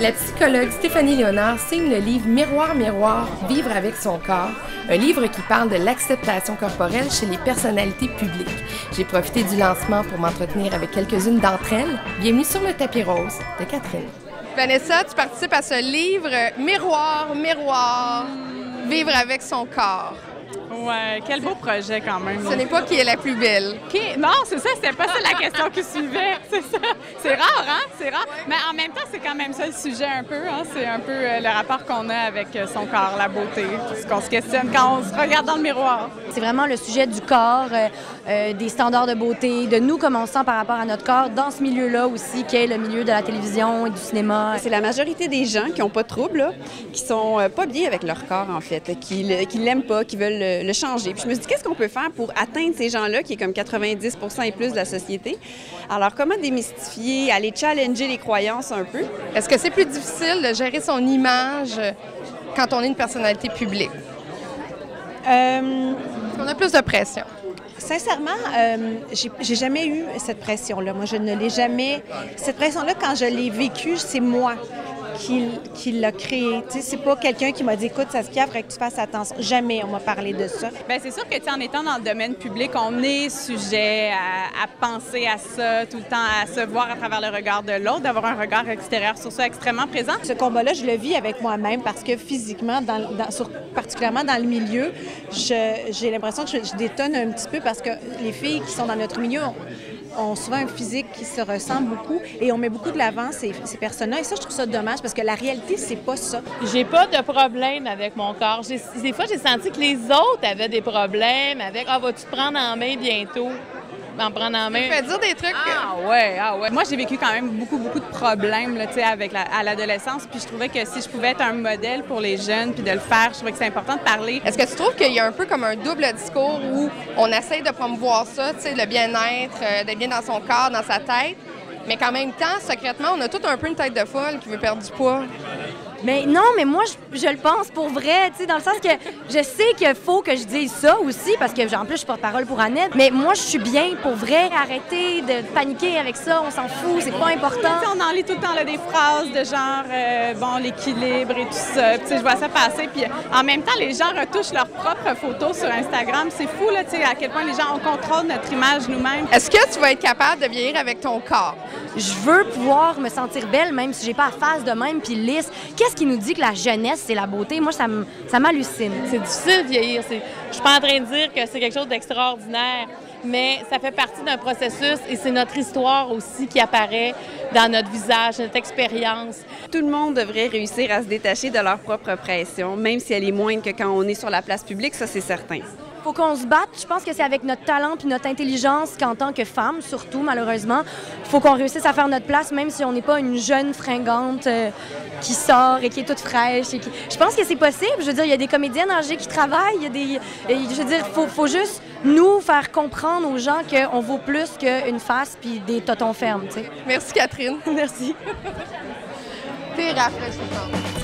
La psychologue Stéphanie Léonard signe le livre Miroir, miroir, vivre avec son corps, un livre qui parle de l'acceptation corporelle chez les personnalités publiques. J'ai profité du lancement pour m'entretenir avec quelques-unes d'entre elles. Bienvenue sur le tapis rose de Catherine. Vanessa, tu participes à ce livre Miroir, miroir, vivre avec son corps. Ouais, quel beau projet quand même. Ce n'est pas qui est la plus belle. Non, c'est ça, c'était pas ça la question qui suivait. C'est ça. C'est rare, hein? C'est rare. Mais en même temps, c'est quand même ça le sujet un peu. Hein? C'est un peu le rapport qu'on a avec son corps, la beauté, ce qu'on se questionne quand on se regarde dans le miroir. C'est vraiment le sujet du corps, des standards de beauté, de nous comment on se sent par rapport à notre corps, dans ce milieu-là aussi, qui est le milieu de la télévision et du cinéma. C'est la majorité des gens qui n'ont pas de trouble, là, qui sont pas bien avec leur corps, en fait, là, qui l'aiment pas, qui veulent le changer. Puis je me suis dit, qu'est-ce qu'on peut faire pour atteindre ces gens-là, qui est comme 90 et plus de la société? Alors, comment démystifier, aller challenger les croyances un peu? Est-ce que c'est plus difficile de gérer son image quand on est une personnalité publique? On a plus de pression. Sincèrement, j'ai jamais eu cette pression-là. Moi, je ne l'ai jamais... Cette pression-là, quand je l'ai vécue, c'est moi qui l'a créée. Tu sais, c'est pas quelqu'un qui m'a dit « Écoute, Saskia, il faudrait que tu fasses attention. » Jamais on m'a parlé de ça. Bien, c'est sûr que, en étant dans le domaine public, on est sujet à penser à ça tout le temps, à se voir à travers le regard de l'autre, d'avoir un regard extérieur sur ça extrêmement présent. Ce combat-là, je le vis avec moi-même parce que physiquement, particulièrement dans le milieu, j'ai l'impression que je détonne un petit peu parce que les filles qui sont dans notre milieu ont souvent un physique qui se ressemble beaucoup et on met beaucoup de l'avant ces personnes-là. Et ça, je trouve ça dommage parce que la réalité, c'est pas ça. J'ai pas de problème avec mon corps. Des fois, j'ai senti que les autres avaient des problèmes avec « Ah, vas-tu te prendre en main bientôt? » En prendre en main. Tu fais dire des trucs. Ah ouais. Moi, j'ai vécu quand même beaucoup de problèmes là, à l'adolescence. Puis je trouvais que si je pouvais être un modèle pour les jeunes puis de le faire, je trouvais que c'est important de parler. Est-ce que tu trouves qu'il y a un peu comme un double discours où on essaye de promouvoir ça, tu sais, le bien-être, d'être bien dans son corps, dans sa tête, mais qu'en même temps, secrètement, on a tout un peu une tête de folle qui veut perdre du poids? Mais non, mais moi, je le pense pour vrai, tu sais, dans le sens que je sais qu'il faut que je dise ça aussi, parce que, en plus, je suis porte-parole pour Annette, mais moi, je suis bien pour vrai. Arrêtez de paniquer avec ça, on s'en fout, c'est pas important. T'sais, on en lit tout le temps là, des phrases de genre, l'équilibre et tout ça. Puis, je vois ça passer, puis en même temps, les gens retouchent leurs propres photos sur Instagram. C'est fou, là, tu sais, à quel point les gens, on contrôle notre image nous-mêmes. Est-ce que tu vas être capable de vieillir avec ton corps? Je veux pouvoir me sentir belle, même si j'ai pas la face de même puis lisse. Qu'est-ce qui nous dit que la jeunesse, c'est la beauté? Moi, ça m'hallucine. C'est difficile de vieillir. Je suis pas en train de dire que c'est quelque chose d'extraordinaire, mais ça fait partie d'un processus et c'est notre histoire aussi qui apparaît dans notre visage, notre expérience. Tout le monde devrait réussir à se détacher de leur propre pression, même si elle est moindre que quand on est sur la place publique, ça, c'est certain. Faut qu'on se batte. Je pense que c'est avec notre talent puis notre intelligence qu'en tant que femme, surtout, malheureusement, faut qu'on réussisse à faire notre place, même si on n'est pas une jeune fringante qui sort et qui est toute fraîche. Je pense que c'est possible. Je veux dire, il y a des comédiennes âgées qui travaillent. Je veux dire, faut juste nous faire comprendre aux gens qu'on vaut plus qu'une face puis des totons fermes, tu sais. Merci, Catherine. Merci. T'es rafraîchissante.